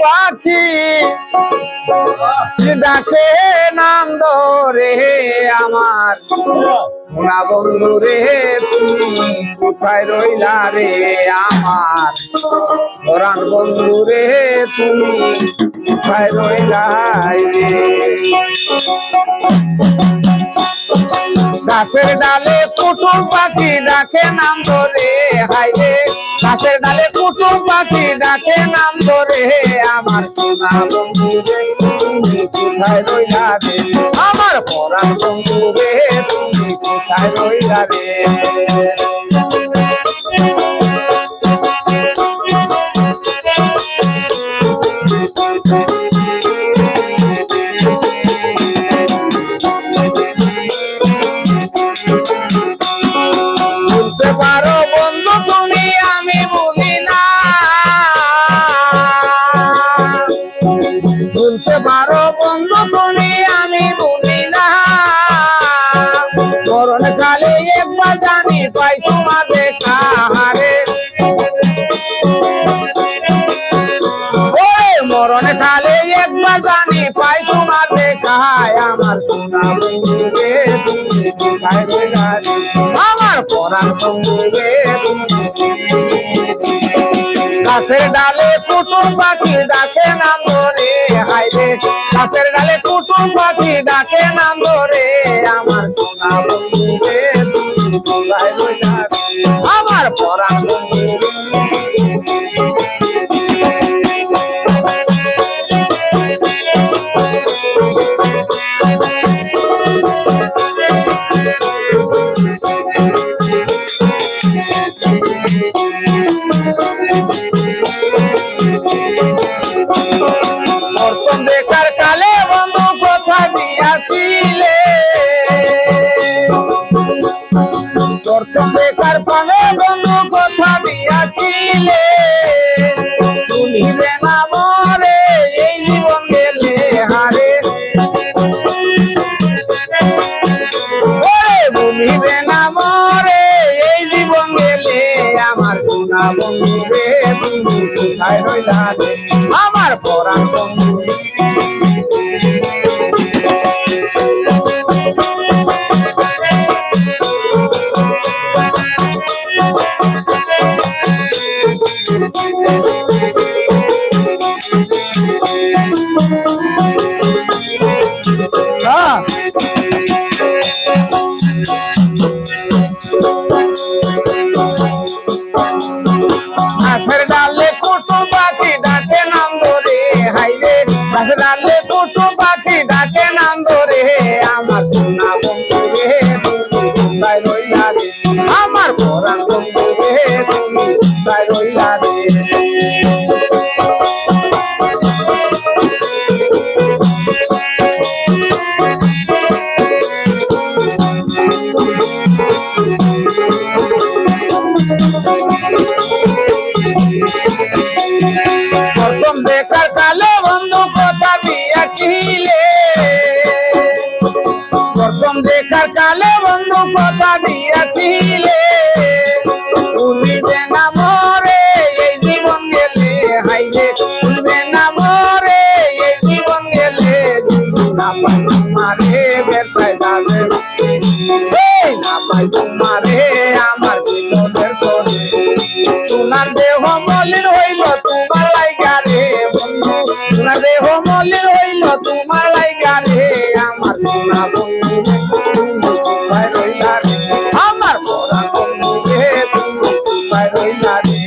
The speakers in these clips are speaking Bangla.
পাখি ডাকে নাম ধরে আমার সোনা বন্ধু রে তুমি কোথায় রইলা রে আমার পরাণ বন্ধু রে তুমি কোথায় রইলা রে গাছের ডালে কুটুম পাখি ডাকে নাম ধরে হাইরে গাছের ডালে কুটুম পাখি ডাকে নাম ধরে আমার সোনা বন্ধু রে তুমি কোথায় রইলা রে আমার পরাণ বন্ধু রে তুমি কোথায় রইলা রে বলতে পারো বন্ধু তুমি আমি বলি না মরণ কালে একবার জানি পাই তোমার দেখা হারে মরণ কালে একবার জানি পাই তোমার দেখা আমার সোনা বন্ধু রে তুমি কোথায় রইলা রে আমার পরাণ বন্ধু রে গাছের ডালে কুটুম পাখি ডাকে নাম ধরে হাইরে গাছের ডালে কুটুম পাখি ডাকে নাম ধরে আমার সোনা বন্ধু রে তুমি কোথায় রইলা রে আমার পরাণ বন্ধু দেখার কালে বন্ধু কথা দিয়াছিলে দেখার কালে বন্ধু কথা দিয়াছিলে তুমি না মরে এই জীবন গেলে হারে ভুলিবে না মরে এই জীবন গেলে আমার সোনা বন্ধু রে তুমি কোথায় রইলা রে আমার পরাণ বন্ধু গাছের ডালে কুটুম পাখি ডাকে নাম ধরে হাইরে গাছের ডালে কুটুম পাখি ডাকে নাম ধরে আমার সোনা বন্ধু রে তুমি কোথায় রইলা রে আমার পরাণ বন্ধু রে তুমি কোথায় রইলা রে প্রথম দেখার কালে বন্ধু কথা দিয়াছিলে প্রথম দেখার কালে বন্ধু কথা দিয়াছিলে ভুলিবে না মরে এই জীবন গেলে হাইরে ভুলিবে না মরে এই জীবন গেলে না পাই তোমারে বেরপাই যাবে না পাই তোমারে আমার জীবনের করে সোনার দেহ মলিন হইল তোমার লাইগা রে বন্ধু সোনার দেহ মলিন হইল তোমার লাইগা রে আমার সোনা বন্ধু তুমি কোথায় রইলা রে আমার পরাণ বন্ধু রে তুমি কোথায় রইলা রে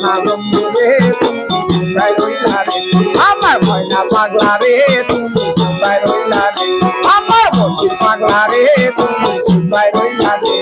না বন্ধু রে তুমি কোথায় রইলা রে আমার ময়না পাগলা রে তুমি কোথায় রইলা রে আমার বসি পাগলা রে তুমি কোথায় রইলা রে